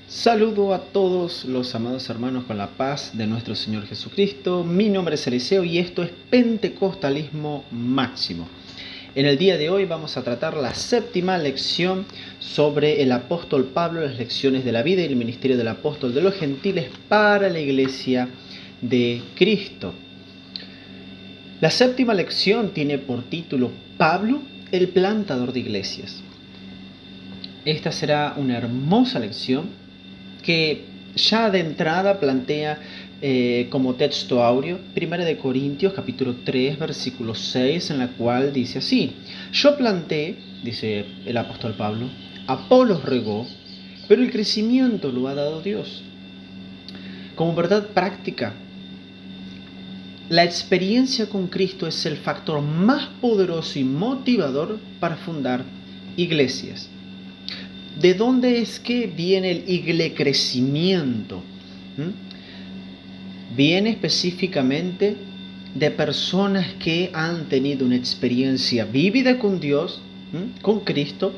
Saludo a todos los amados hermanos con la paz de nuestro Señor Jesucristo. Mi nombre es Eliseo y esto es Pentecostalismo Máximo. En el día de hoy vamos a tratar la séptima lección sobre el apóstol Pablo, las lecciones de la vida y el ministerio del apóstol de los gentiles para la iglesia de Cristo. La séptima lección tiene por título Pablo, el plantador de iglesias. Esta será una hermosa lección que ya de entrada plantea como texto áureo 1 Corintios capítulo 3 versículo 6, en la cual dice así: yo planté, dice el apóstol Pablo, Apolos regó, pero el crecimiento lo ha dado Dios. Como verdad práctica, la experiencia con Cristo es el factor más poderoso y motivador para fundar iglesias. ¿De dónde es que viene el iglecrecimiento? Viene específicamente de personas que han tenido una experiencia vívida con Dios, con Cristo,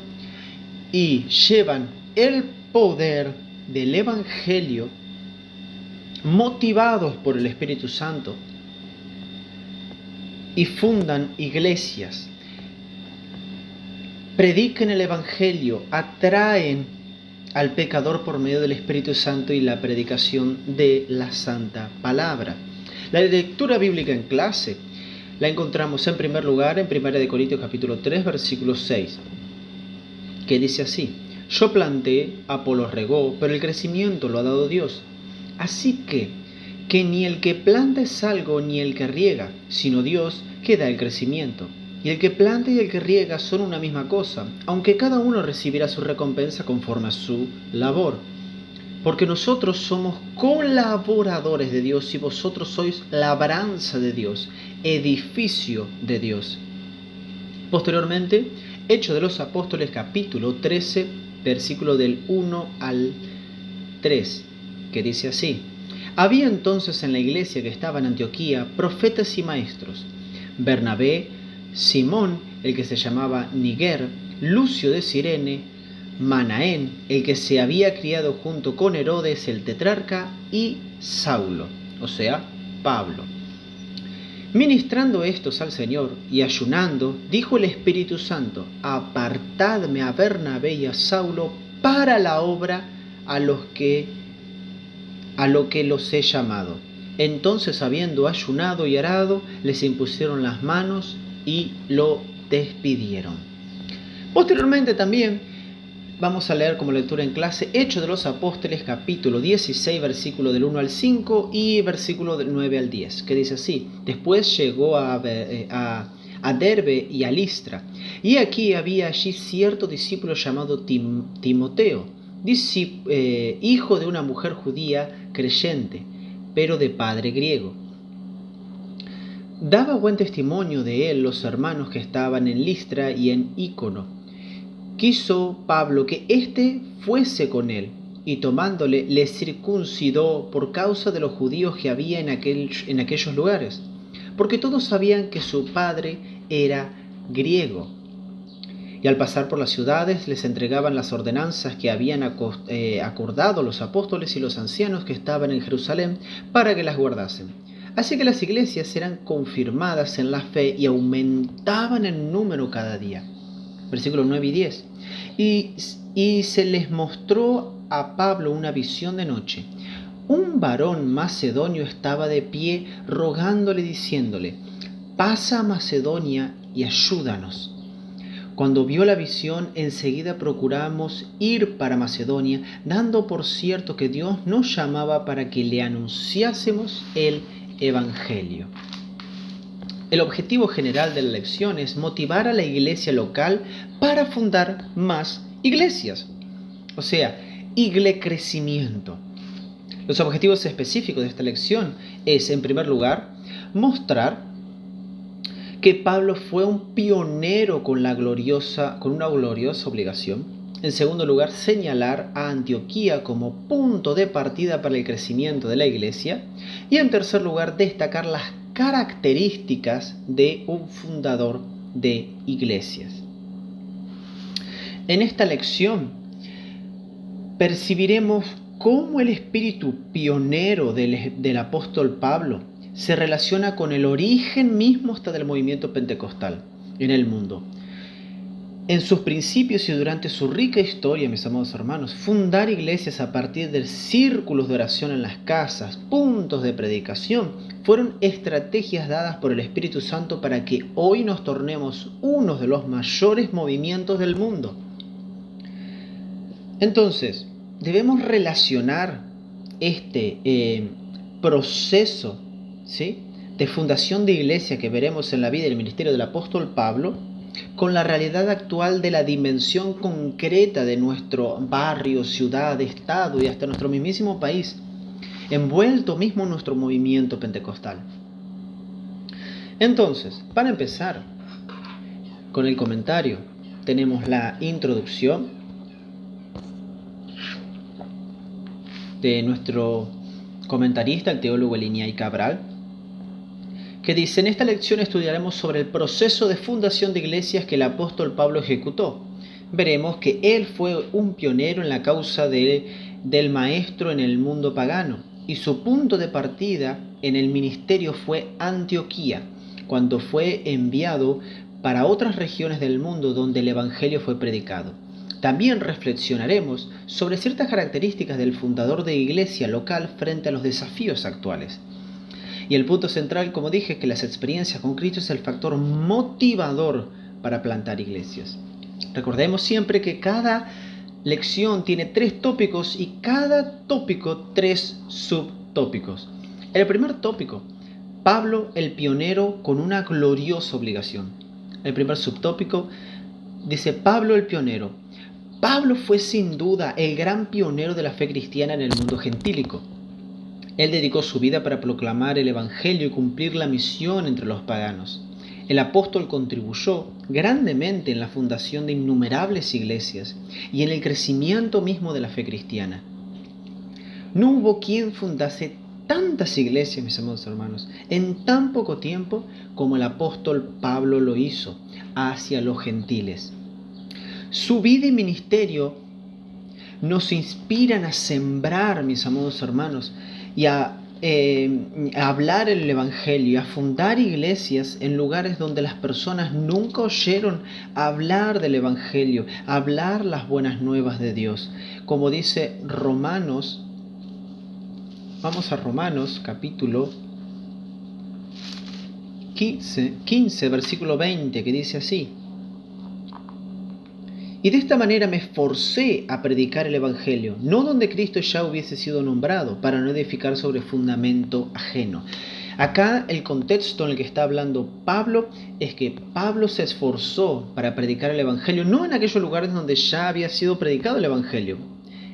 y llevan el poder del Evangelio motivados por el Espíritu Santo y fundan iglesias. Predican el Evangelio, atraen al pecador por medio del Espíritu Santo y la predicación de la Santa Palabra. La lectura bíblica en clase la encontramos en primer lugar en 1 Corintios capítulo 3, versículo 6, que dice así: yo planté, Apolos regó, pero el crecimiento lo ha dado Dios. Así que ni el que planta es algo ni el que riega, sino Dios que da el crecimiento. Y el que planta y el que riega son una misma cosa, aunque cada uno recibirá su recompensa conforme a su labor. Porque nosotros somos colaboradores de Dios y vosotros sois labranza de Dios, edificio de Dios. Posteriormente, Hechos de los Apóstoles capítulo 13, versículo del 1 al 3, que dice así: había entonces en la iglesia que estaba en Antioquía profetas y maestros: Bernabé, Simón, el que se llamaba Niger, Lucio de Cirene, Manaén, el que se había criado junto con Herodes el tetrarca, y Saulo, o sea, Pablo. Ministrando estos al Señor y ayunando, dijo el Espíritu Santo: apartadme a Bernabé y a Saulo para la obra a lo que los he llamado. Entonces, habiendo ayunado y orado, les impusieron las manos y lo despidieron. Posteriormente también vamos a leer como lectura en clase Hechos de los Apóstoles capítulo 16, versículo del 1 al 5 y versículo del 9 al 10, que dice así: después llegó a Derbe y a Listra, y aquí había allí cierto discípulo llamado Timoteo, hijo de una mujer judía creyente, pero de padre griego. Daba buen testimonio de él los hermanos que estaban en Listra y en Ícono. Quiso Pablo que éste fuese con él, y tomándole le circuncidó por causa de los judíos que había en aquellos lugares, porque todos sabían que su padre era griego. Y al pasar por las ciudades les entregaban las ordenanzas que habían acordado los apóstoles y los ancianos que estaban en Jerusalén para que las guardasen. Así que las iglesias eran confirmadas en la fe y aumentaban en número cada día. Versículos 9 y 10. Y se les mostró a Pablo una visión de noche. Un varón macedonio estaba de pie rogándole, diciéndole: pasa a Macedonia y ayúdanos. Cuando vio la visión, enseguida procuramos ir para Macedonia, dando por cierto que Dios nos llamaba para que le anunciásemos el Evangelio. El objetivo general de la lección es motivar a la iglesia local para fundar más iglesias, o sea, iglecrecimiento. Los objetivos específicos de esta lección es, en primer lugar, mostrar que Pablo fue un pionero con una gloriosa obligación. En segundo lugar, señalar a Antioquía como punto de partida para el crecimiento de la iglesia. Y en tercer lugar, destacar las características de un fundador de iglesias. En esta lección percibiremos cómo el espíritu pionero del apóstol Pablo se relaciona con el origen mismo hasta del movimiento pentecostal en el mundo. En sus principios y durante su rica historia, mis amados hermanos, fundar iglesias a partir de círculos de oración en las casas, puntos de predicación, fueron estrategias dadas por el Espíritu Santo para que hoy nos tornemos uno de los mayores movimientos del mundo. Entonces, debemos relacionar este proceso, ¿sí?, de fundación de iglesia que veremos en la vida y el ministerio del apóstol Pablo con la realidad actual de la dimensión concreta de nuestro barrio, ciudad, estado y hasta nuestro mismísimo país, envuelto mismo en nuestro movimiento pentecostal. Entonces, para empezar con el comentario, tenemos la introducción de nuestro comentarista, el teólogo Eliñay Cabral, que dice: en esta lección estudiaremos sobre el proceso de fundación de iglesias que el apóstol Pablo ejecutó. Veremos que él fue un pionero en la causa del maestro en el mundo pagano, y su punto de partida en el ministerio fue Antioquía, cuando fue enviado para otras regiones del mundo donde el evangelio fue predicado. También reflexionaremos sobre ciertas características del fundador de iglesia local frente a los desafíos actuales. Y el punto central, como dije, es que las experiencias con Cristo es el factor motivador para plantar iglesias. Recordemos siempre que cada lección tiene 3 tópicos y cada tópico 3 subtópicos. El primer tópico, Pablo el pionero con una gloriosa obligación. El primer subtópico dice Pablo el pionero. Pablo fue sin duda el gran pionero de la fe cristiana en el mundo gentílico. Él dedicó su vida para proclamar el evangelio y cumplir la misión entre los paganos. El apóstol contribuyó grandemente en la fundación de innumerables iglesias y en el crecimiento mismo de la fe cristiana. No hubo quien fundase tantas iglesias, mis amados hermanos, en tan poco tiempo como el apóstol Pablo lo hizo hacia los gentiles. Su vida y ministerio nos inspiran a sembrar, mis amados hermanos, y a hablar el evangelio, a fundar iglesias en lugares donde las personas nunca oyeron hablar del evangelio, hablar las buenas nuevas de Dios. Como dice Romanos, vamos a Romanos capítulo 15, versículo 20, que dice así: y de esta manera me esforcé a predicar el evangelio, no donde Cristo ya hubiese sido nombrado, para no edificar sobre fundamento ajeno. Acá el contexto en el que está hablando Pablo es que Pablo se esforzó para predicar el evangelio, no en aquellos lugares donde ya había sido predicado el evangelio.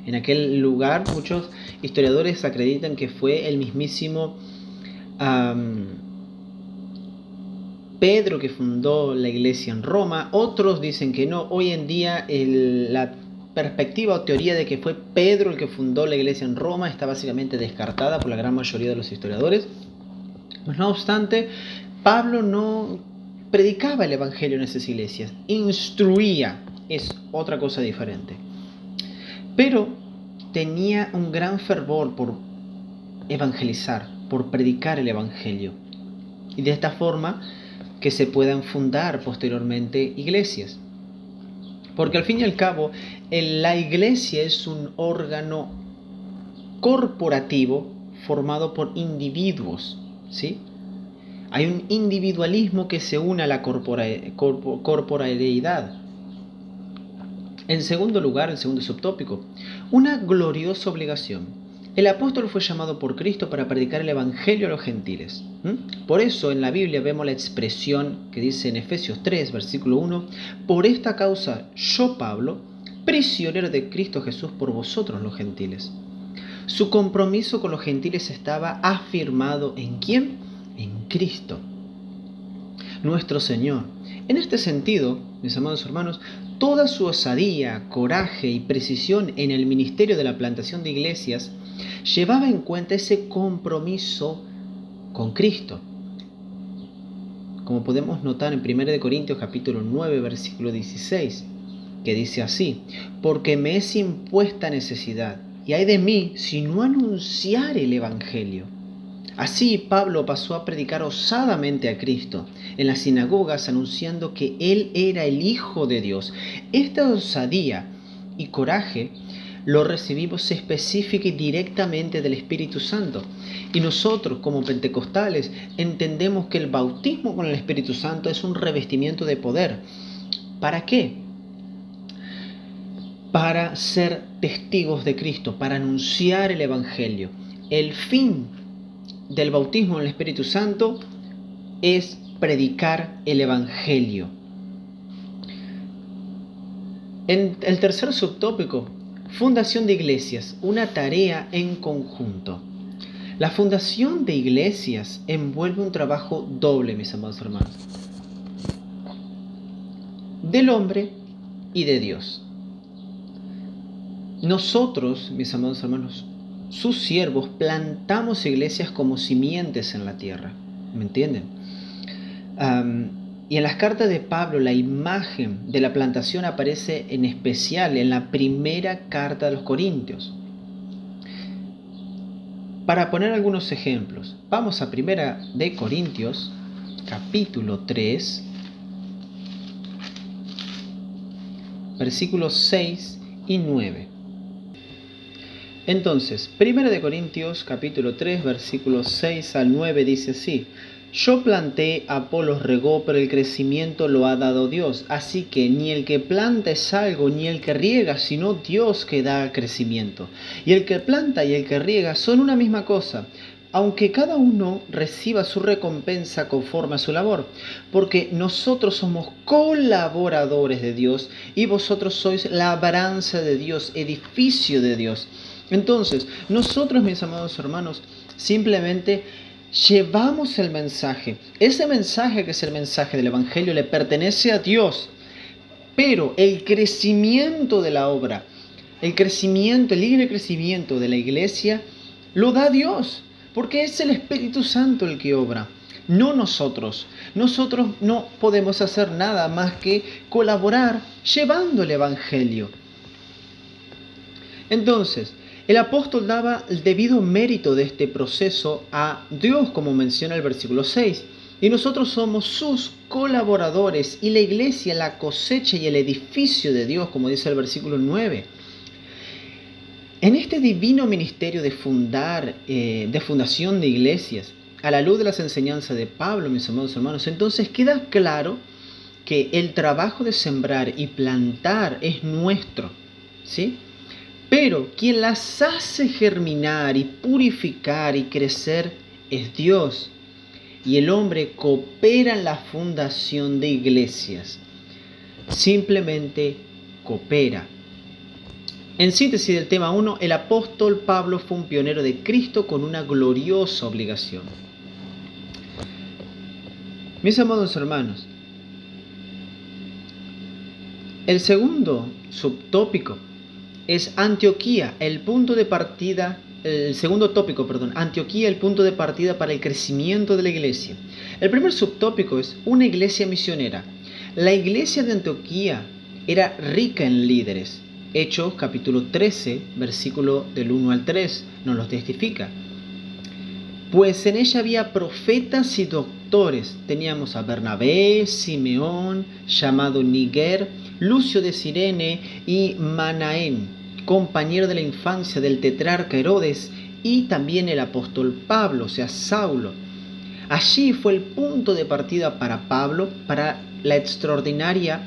En aquel lugar muchos historiadores acreditan que fue el mismísimo Pedro que fundó la iglesia en Roma. Otros dicen que no. Hoy en día la perspectiva o teoría de que fue Pedro el que fundó la iglesia en Roma está básicamente descartada por la gran mayoría de los historiadores. No obstante, Pablo no predicaba el evangelio en esas iglesias, instruía, es otra cosa diferente. Pero tenía un gran fervor por evangelizar, por predicar el evangelio. Y de esta forma que se puedan fundar posteriormente iglesias. Porque al fin y al cabo, la iglesia es un órgano corporativo formado por individuos, ¿sí? Hay un individualismo que se une a la corporeidad. En segundo lugar, el segundo subtópico, una gloriosa obligación. El apóstol fue llamado por Cristo para predicar el evangelio a los gentiles. Por eso en la Biblia vemos la expresión que dice en Efesios 3, versículo 1, por esta causa yo, Pablo, prisionero de Cristo Jesús por vosotros los gentiles. Su compromiso con los gentiles estaba afirmado ¿en quién? En Cristo, nuestro Señor. En este sentido, mis amados hermanos, toda su osadía, coraje y precisión en el ministerio de la plantación de iglesias llevaba en cuenta ese compromiso con Cristo. Como podemos notar en 1 Corintios capítulo 9, versículo 16. que dice así: porque me es impuesta necesidad, y ay de mí si no anunciar el Evangelio. Así Pablo pasó a predicar osadamente a Cristo en las sinagogas, anunciando que Él era el Hijo de Dios. Esta osadía y coraje lo recibimos específica y directamente del Espíritu Santo. Y nosotros, como pentecostales, entendemos que el bautismo con el Espíritu Santo es un revestimiento de poder. ¿Para qué? Para ser testigos de Cristo, para anunciar el Evangelio. El fin del bautismo en el Espíritu Santo es predicar el Evangelio. En el tercer subtópico, fundación de iglesias, una tarea en conjunto. La fundación de iglesias envuelve un trabajo doble, mis amados hermanos, del hombre y de Dios. Nosotros, mis amados hermanos, sus siervos, plantamos iglesias como simientes en la tierra. ¿Me entienden? Y en las cartas de Pablo, la imagen de la plantación aparece en especial en la primera carta de los Corintios. Para poner algunos ejemplos, vamos a Primera de Corintios, capítulo 3, versículos 6 y 9. Entonces, 1 de Corintios capítulo 3, versículos 6 al 9 dice así: yo planté, Apolos regó, pero el crecimiento lo ha dado Dios. Así que ni el que planta es algo, ni el que riega, sino Dios que da crecimiento. Y el que planta y el que riega son una misma cosa, aunque cada uno reciba su recompensa conforme a su labor. Porque nosotros somos colaboradores de Dios, y vosotros sois labranza de Dios, edificio de Dios. Entonces, nosotros, mis amados hermanos, simplemente llevamos el mensaje. Ese mensaje, que es el mensaje del Evangelio, le pertenece a Dios. Pero el crecimiento de la obra, el libre crecimiento de la iglesia, lo da Dios, porque es el Espíritu Santo el que obra, no nosotros. Nosotros no podemos hacer nada más que colaborar llevando el Evangelio. Entonces, el apóstol daba el debido mérito de este proceso a Dios, como menciona el versículo 6. Y nosotros somos sus colaboradores, y la iglesia, la cosecha y el edificio de Dios, como dice el versículo 9. En este divino ministerio de fundación de iglesias, a la luz de las enseñanzas de Pablo, mis amados hermanos, entonces queda claro que el trabajo de sembrar y plantar es nuestro, ¿sí? Pero quien las hace germinar y purificar y crecer es Dios. Y el hombre coopera en la fundación de iglesias. Simplemente coopera. En síntesis del tema 1, el apóstol Pablo fue un pionero de Cristo con una gloriosa obligación. Mis amados hermanos, el segundo subtópico es Antioquía, el punto de partida. El segundo tópico, Antioquía, el punto de partida para el crecimiento de la iglesia. El primer subtópico es una iglesia misionera. La iglesia de Antioquía era rica en líderes. Hechos capítulo 13, versículo del 1 al 3, nos lo testifica. Pues en ella había profetas y doctores. Teníamos a Bernabé, Simeón, llamado Niger, Lucio de Cirene y Manaén, compañero de la infancia del tetrarca Herodes, y también el apóstol Pablo, o sea, Saulo. Allí fue el punto de partida para Pablo, para la extraordinaria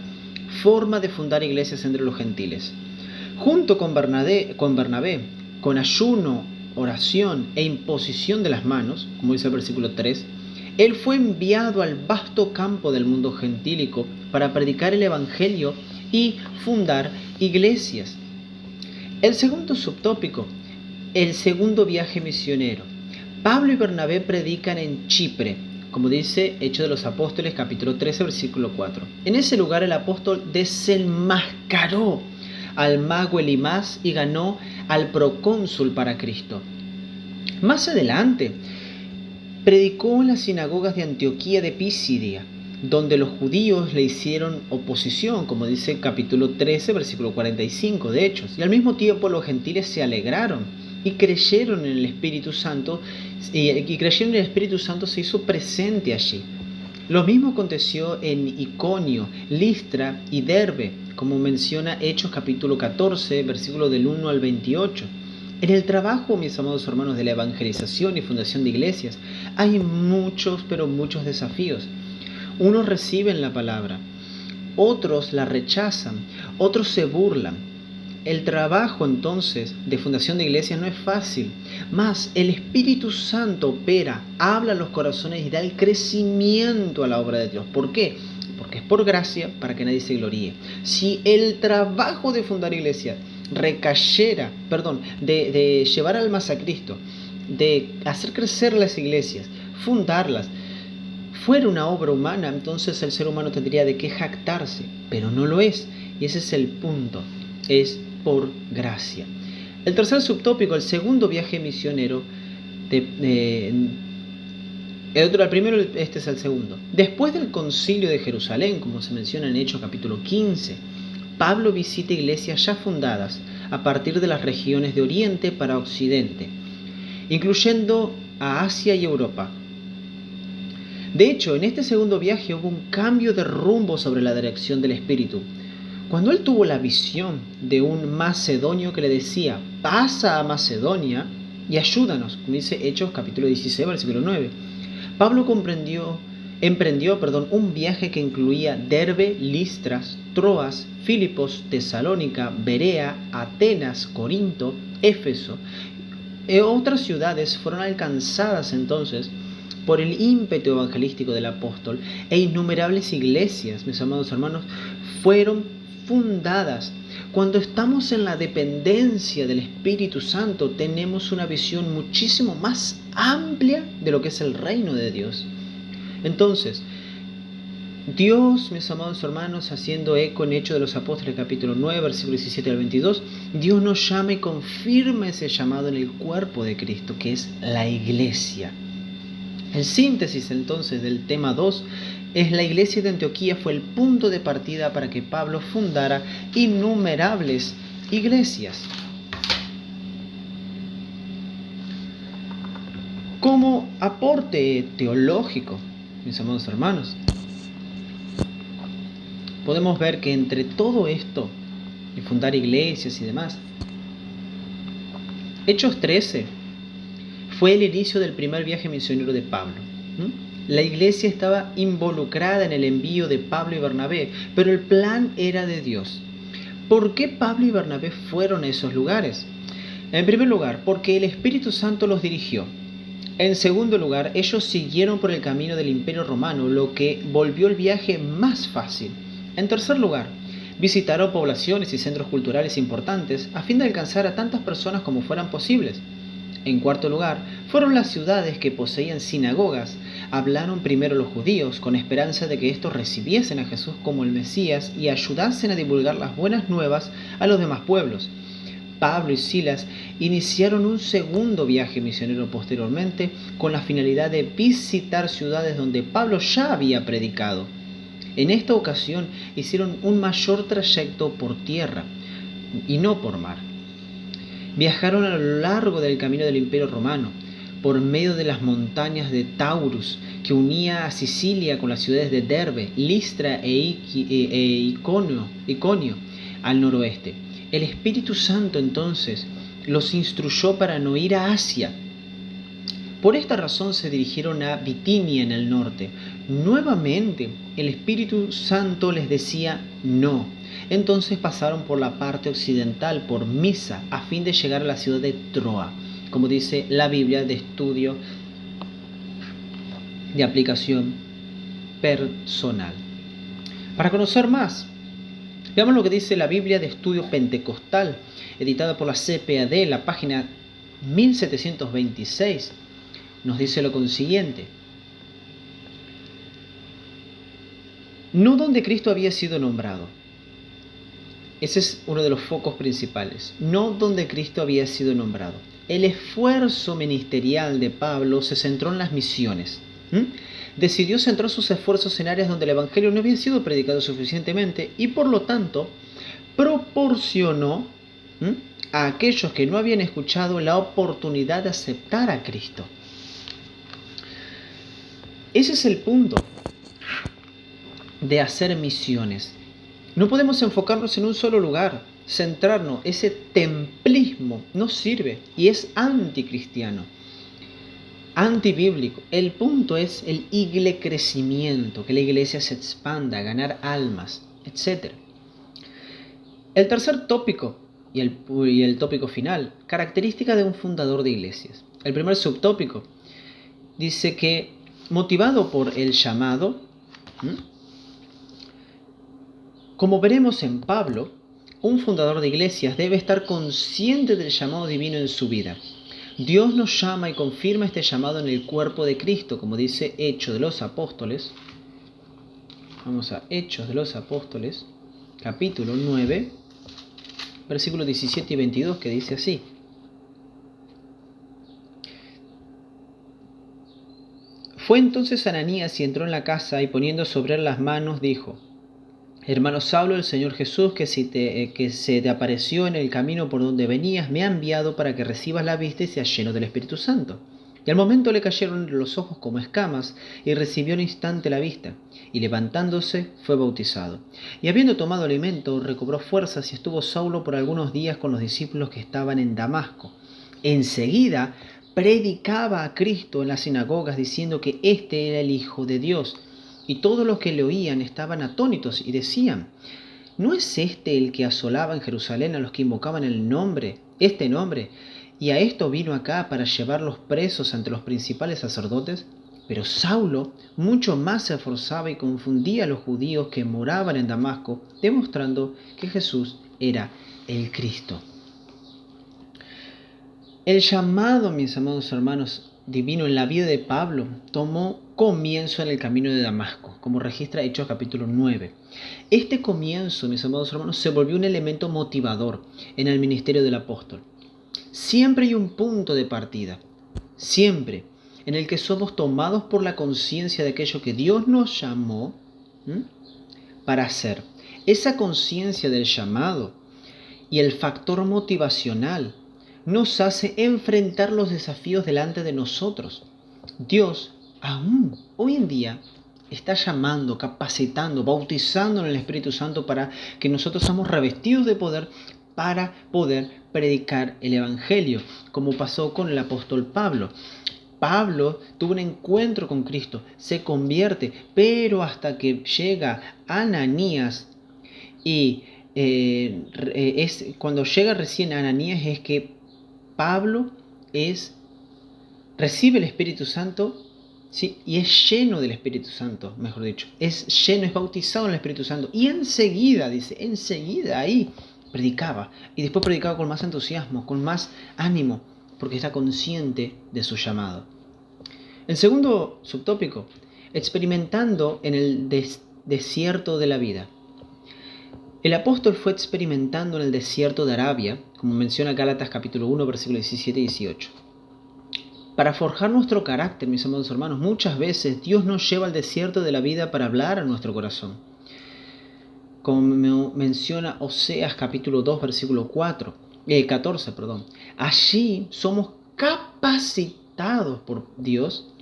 forma de fundar iglesias entre los gentiles. Junto con Bernabé, con ayuno, oración e imposición de las manos, como dice el versículo 3, él fue enviado al vasto campo del mundo gentílico para predicar el Evangelio y fundar iglesias. El segundo subtópico, el segundo viaje misionero. Pablo y Bernabé predican en Chipre, como dice Hechos de los Apóstoles, capítulo 13, versículo 4. En ese lugar el apóstol desenmascaró al mago Elimás y ganó al procónsul para Cristo. Más adelante, predicó en las sinagogas de Antioquía de Pisidia. donde los judíos le hicieron oposición, como dice el capítulo 13, versículo 45 de Hechos. Y al mismo tiempo los gentiles se alegraron y creyeron en el Espíritu Santo, y creyeron en el Espíritu Santo se hizo presente allí. Lo mismo aconteció en Iconio, Listra y Derbe, como menciona Hechos capítulo 14, versículo del 1 al 28. En el trabajo, mis amados hermanos, de la evangelización y fundación de iglesias, hay muchos, pero muchos desafíos. Unos reciben la palabra, otros la rechazan, otros se burlan. El trabajo entonces de fundación de iglesias no es fácil, mas el Espíritu Santo opera, habla a los corazones y da el crecimiento a la obra de Dios. ¿Por qué? Porque es por gracia para que nadie se gloríe. Si el trabajo de fundar iglesias de llevar almas a Cristo, de hacer crecer las iglesias, fundarlas, fuera una obra humana, entonces el ser humano tendría de qué jactarse, pero no lo es, y ese es el punto, es por gracia. El tercer subtópico, el segundo viaje misionero, el primero, este es el segundo. Después del concilio de Jerusalén, como se menciona en Hechos capítulo 15, Pablo visita iglesias ya fundadas a partir de las regiones de Oriente para Occidente, incluyendo a Asia y Europa. De hecho, en este segundo viaje hubo un cambio de rumbo sobre la dirección del Espíritu. Cuando él tuvo la visión de un macedonio que le decía, pasa a Macedonia y ayúdanos, como dice Hechos capítulo 16, versículo 9, Pablo emprendió un viaje que incluía Derbe, Listras, Troas, Filipos, Tesalónica, Berea, Atenas, Corinto, Éfeso. Otras ciudades fueron alcanzadas entonces por el ímpetu evangelístico del apóstol, e innumerables iglesias, mis amados hermanos, fueron fundadas. Cuando estamos en la dependencia del Espíritu Santo, tenemos una visión muchísimo más amplia de lo que es el reino de Dios. Entonces, Dios, mis amados hermanos, haciendo eco en Hechos de los Apóstoles, capítulo 9, versículo 17 al 22, Dios nos llama y confirma ese llamado en el cuerpo de Cristo, que es la iglesia. El síntesis entonces del tema 2 es: la iglesia de Antioquía fue el punto de partida para que Pablo fundara innumerables iglesias. Como aporte teológico, mis amados hermanos, podemos ver que entre todo esto, y fundar iglesias y demás, Hechos 13 fue el inicio del primer viaje misionero de Pablo. La iglesia estaba involucrada en el envío de Pablo y Bernabé, pero el plan era de Dios. ¿Por qué Pablo y Bernabé fueron a esos lugares? En primer lugar, porque el Espíritu Santo los dirigió. En segundo lugar, ellos siguieron por el camino del Imperio Romano, lo que volvió el viaje más fácil. En tercer lugar, visitaron poblaciones y centros culturales importantes a fin de alcanzar a tantas personas como fueran posibles. En cuarto lugar, fueron las ciudades que poseían sinagogas. Hablaron primero los judíos, con esperanza de que estos recibiesen a Jesús como el Mesías y ayudasen a divulgar las buenas nuevas a los demás pueblos. Pablo y Silas iniciaron un segundo viaje misionero posteriormente, con la finalidad de visitar ciudades donde Pablo ya había predicado. En esta ocasión hicieron un mayor trayecto por tierra y no por mar. Viajaron a lo largo del camino del Imperio Romano, por medio de las montañas de Taurus, que unía a Sicilia con las ciudades de Derbe, Listra e Iconio al noroeste. El Espíritu Santo entonces los instruyó para no ir a Asia. Por esta razón se dirigieron a Bitinia en el norte. Nuevamente el Espíritu Santo les decía no. Entonces pasaron por la parte occidental, por Misa, a fin de llegar a la ciudad de Troa, como dice la Biblia de estudio de aplicación personal. Para conocer más, veamos lo que dice la Biblia de estudio pentecostal, editada por la CPAD, la página 1726. Nos dice lo consiguiente: no donde Cristo había sido nombrado. Ese es uno de los focos principales. No donde Cristo había sido nombrado. El esfuerzo ministerial de Pablo se centró en las misiones. Decidió centrar sus esfuerzos en áreas donde el Evangelio no había sido predicado suficientemente y por lo tanto proporcionó a aquellos que no habían escuchado la oportunidad de aceptar a Cristo. Ese es el punto de hacer misiones. No podemos enfocarnos en un solo lugar, centrarnos. Ese templismo no sirve y es anticristiano, antibíblico. El punto es el crecimiento, que la iglesia se expanda, ganar almas, etc. El tercer tópico y el tópico final, característica de un fundador de iglesias. El primer subtópico dice que, motivado por el llamado, como veremos en Pablo, un fundador de iglesias debe estar consciente del llamado divino en su vida. Dios nos llama y confirma este llamado en el cuerpo de Cristo, como dice Hechos de los Apóstoles. Vamos a Hechos de los Apóstoles, capítulo 9, versículos 17 y 22, que dice así. Fue entonces Ananías y entró en la casa y poniendo sobre él las manos dijo: Hermano Saulo, el Señor Jesús, que se te apareció en el camino por donde venías, me ha enviado para que recibas la vista y seas lleno del Espíritu Santo. Y al momento le cayeron los ojos como escamas, y recibió al instante la vista, y levantándose fue bautizado. Y habiendo tomado alimento, recobró fuerzas, y estuvo Saulo por algunos días con los discípulos que estaban en Damasco. Enseguida predicaba a Cristo en las sinagogas, diciendo que éste era el Hijo de Dios. Y todos los que le oían estaban atónitos y decían: ¿no es este el que asolaba en Jerusalén a los que invocaban este nombre? Y a esto vino acá para llevarlos presos ante los principales sacerdotes. Pero Saulo mucho más se esforzaba y confundía a los judíos que moraban en Damasco, demostrando que Jesús era el Cristo. El llamado, mis amados hermanos, divino en la vida de Pablo tomó comienzo en el camino de Damasco, como registra Hechos capítulo 9. Este comienzo, mis amados hermanos, se volvió un elemento motivador en el ministerio del apóstol. Siempre hay un punto de partida, siempre, en el que somos tomados por la conciencia de aquello que Dios nos llamó para hacer. Esa conciencia del llamado y el factor motivacional nos hace enfrentar los desafíos delante de nosotros. Dios, aún hoy en día, está llamando, capacitando, bautizando en el Espíritu Santo para que nosotros seamos revestidos de poder para poder predicar el Evangelio, como pasó con el apóstol Pablo. Pablo tuvo un encuentro con Cristo, se convierte, pero hasta que llega Ananías y cuando llega recién Ananías es que Pablo recibe el Espíritu Santo, ¿sí? Y es lleno del Espíritu Santo, mejor dicho. Es bautizado en el Espíritu Santo. Y enseguida ahí predicaba. Y después predicaba con más entusiasmo, con más ánimo, porque está consciente de su llamado. El segundo subtópico, experimentando en el desierto de la vida. El apóstol fue experimentando en el desierto de Arabia, como menciona Gálatas capítulo 1, versículos 17 y 18. Para forjar nuestro carácter, mis amados hermanos, muchas veces Dios nos lleva al desierto de la vida para hablar a nuestro corazón. Como menciona Oseas capítulo 2, versículo 14. Allí somos capacitados por Dios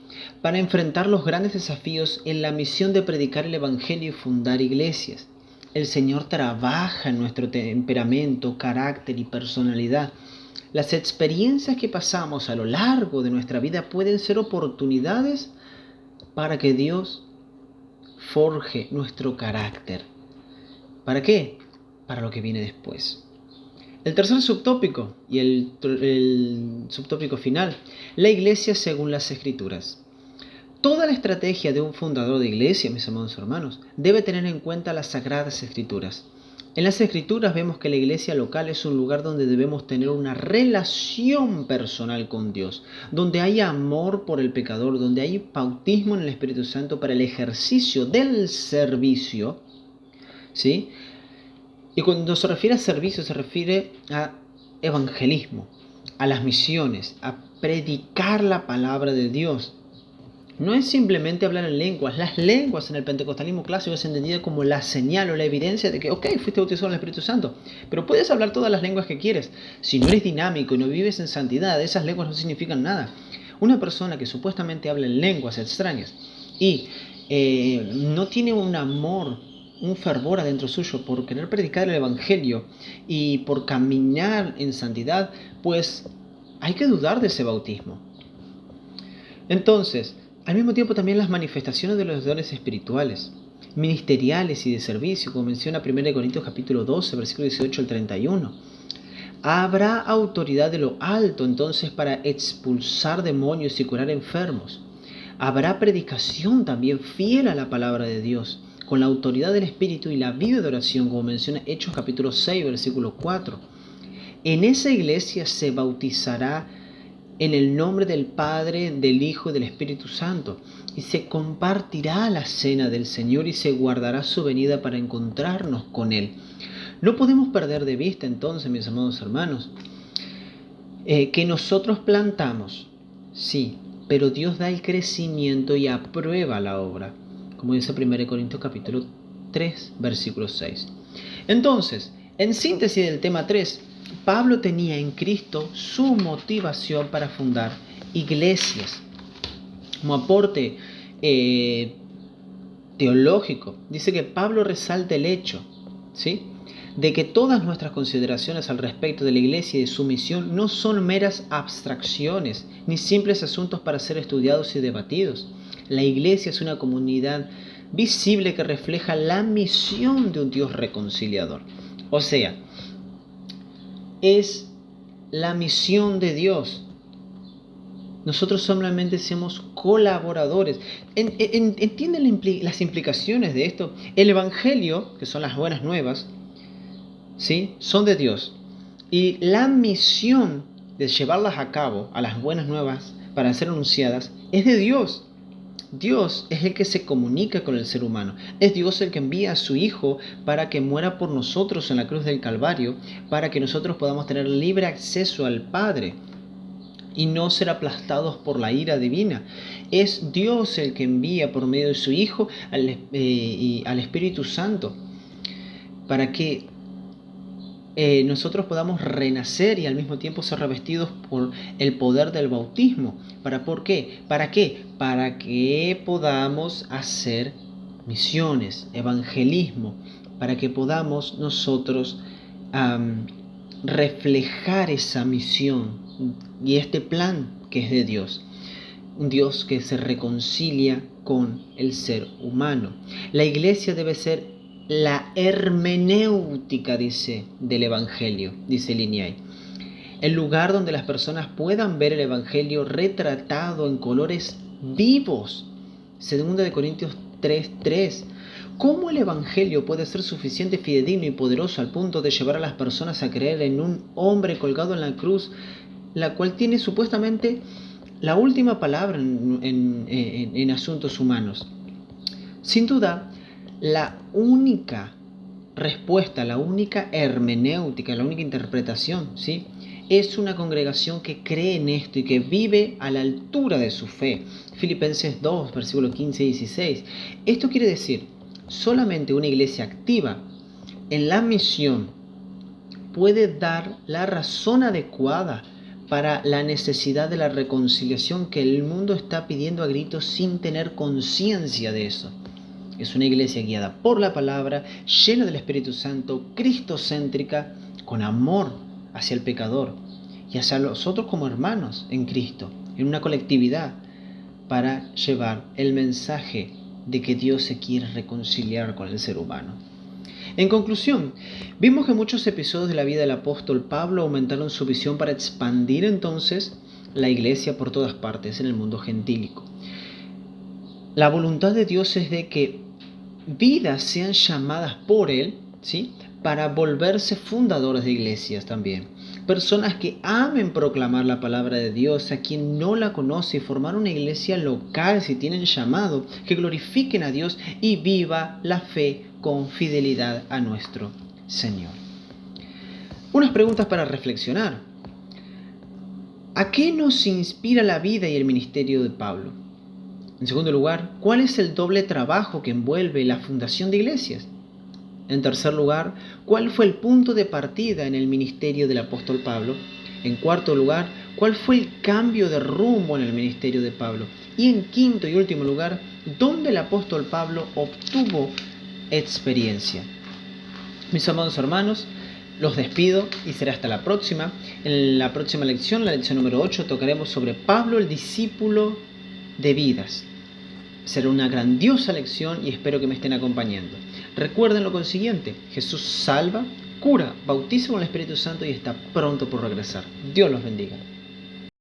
para enfrentar los grandes desafíos en la misión de predicar el Evangelio y fundar iglesias. El Señor trabaja en nuestro temperamento, carácter y personalidad. Las experiencias que pasamos a lo largo de nuestra vida pueden ser oportunidades para que Dios forje nuestro carácter. ¿Para qué? Para lo que viene después. El tercer subtópico y el subtópico final, la iglesia según las Escrituras. Toda la estrategia de un fundador de iglesia, mis amados hermanos, debe tener en cuenta las Sagradas Escrituras. En las Escrituras vemos que la iglesia local es un lugar donde debemos tener una relación personal con Dios, donde hay amor por el pecador, donde hay bautismo en el Espíritu Santo para el ejercicio del servicio, ¿sí? Y cuando se refiere a servicio, se refiere a evangelismo, a las misiones, a predicar la palabra de Dios. no es simplemente hablar en lenguas. Las lenguas en el pentecostalismo clásico es entendida como la señal o la evidencia de que, ok, fuiste bautizado en el Espíritu Santo, pero puedes hablar todas las lenguas que quieres. Si no eres dinámico y no vives en santidad, esas lenguas no significan nada. Una persona que supuestamente habla en lenguas extrañas y no tiene un amor, un fervor adentro suyo por querer predicar el Evangelio y por caminar en santidad, pues hay que dudar de ese bautismo. Entonces, al mismo tiempo también las manifestaciones de los dones espirituales, ministeriales y de servicio, como menciona 1 Corintios capítulo 12, versículo 18 al 31. Habrá autoridad de lo alto entonces para expulsar demonios y curar enfermos. Habrá predicación también fiel a la palabra de Dios, con la autoridad del Espíritu y la vida de oración, como menciona Hechos capítulo 6, versículo 4. En esa iglesia se bautizará en el nombre del Padre, del Hijo y del Espíritu Santo, y se compartirá la cena del Señor y se guardará su venida para encontrarnos con Él. No podemos perder de vista entonces, mis amados hermanos, que nosotros plantamos, sí, pero Dios da el crecimiento y aprueba la obra, como dice 1 Corintios capítulo 3, versículo 6. Entonces, en síntesis del tema 3, Pablo tenía en Cristo su motivación para fundar iglesias. Como aporte teológico, dice que Pablo resalta el hecho, ¿sí?, de que todas nuestras consideraciones al respecto de la iglesia y de su misión no son meras abstracciones ni simples asuntos para ser estudiados y debatidos. La iglesia es una comunidad visible que refleja la misión de un Dios reconciliador. O sea, es la misión de Dios. Nosotros solamente somos colaboradores. ¿Entienden las implicaciones de esto? El Evangelio, que son las buenas nuevas, ¿sí?, son de Dios. Y la misión de llevarlas a cabo, a las buenas nuevas, para ser anunciadas, es de Dios. Dios es el que se comunica con el ser humano. Es Dios el que envía a su Hijo para que muera por nosotros en la cruz del Calvario, para que nosotros podamos tener libre acceso al Padre y no ser aplastados por la ira divina. Es Dios el que envía por medio de su Hijo al Espíritu Santo para que nosotros podamos renacer y al mismo tiempo ser revestidos por el poder del bautismo. ¿Por qué? ¿Para qué? Para que podamos hacer misiones, evangelismo, para que podamos nosotros reflejar esa misión y este plan que es de Dios. Un Dios que se reconcilia con el ser humano. La iglesia debe ser la hermenéutica, dice, del Evangelio, dice Linney. El lugar donde las personas puedan ver el Evangelio retratado en colores vivos. 2 Corintios 3:3. ¿Cómo el Evangelio puede ser suficiente, fidedigno y poderoso al punto de llevar a las personas a creer en un hombre colgado en la cruz, la cual tiene supuestamente la última palabra en asuntos humanos? Sin duda, la única respuesta, la única hermenéutica, la única interpretación, ¿sí?, es una congregación que cree en esto y que vive a la altura de su fe. Filipenses 2, versículos 15 y 16. Esto quiere decir, solamente una iglesia activa en la misión puede dar la razón adecuada para la necesidad de la reconciliación que el mundo está pidiendo a gritos sin tener conciencia de eso. Es una iglesia guiada por la palabra, llena del Espíritu Santo, cristocéntrica, con amor hacia el pecador y hacia nosotros como hermanos en Cristo, en una colectividad, para llevar el mensaje de que Dios se quiere reconciliar con el ser humano. En conclusión, vimos que muchos episodios de la vida del apóstol Pablo aumentaron su visión para expandir entonces la iglesia por todas partes en el mundo gentílico. La voluntad de Dios es de que vidas sean llamadas por Él, ¿sí?, para volverse fundadores de iglesias también. Personas que amen proclamar la palabra de Dios a quien no la conoce y formar una iglesia local si tienen llamado, que glorifiquen a Dios y viva la fe con fidelidad a nuestro Señor. Unas preguntas para reflexionar. ¿A qué nos inspira la vida y el ministerio de Pablo? En segundo lugar, ¿cuál es el doble trabajo que envuelve la fundación de iglesias? En tercer lugar, ¿cuál fue el punto de partida en el ministerio del apóstol Pablo? En cuarto lugar, ¿cuál fue el cambio de rumbo en el ministerio de Pablo? Y en quinto y último lugar, ¿dónde el apóstol Pablo obtuvo experiencia? Mis amados hermanos, los despido y será hasta la próxima. En la próxima lección, la lección número 8, tocaremos sobre Pablo, el discípulo de vidas. Será una grandiosa lección y espero que me estén acompañando. Recuerden lo consiguiente: Jesús salva, cura, bautiza con el Espíritu Santo y está pronto por regresar. Dios los bendiga.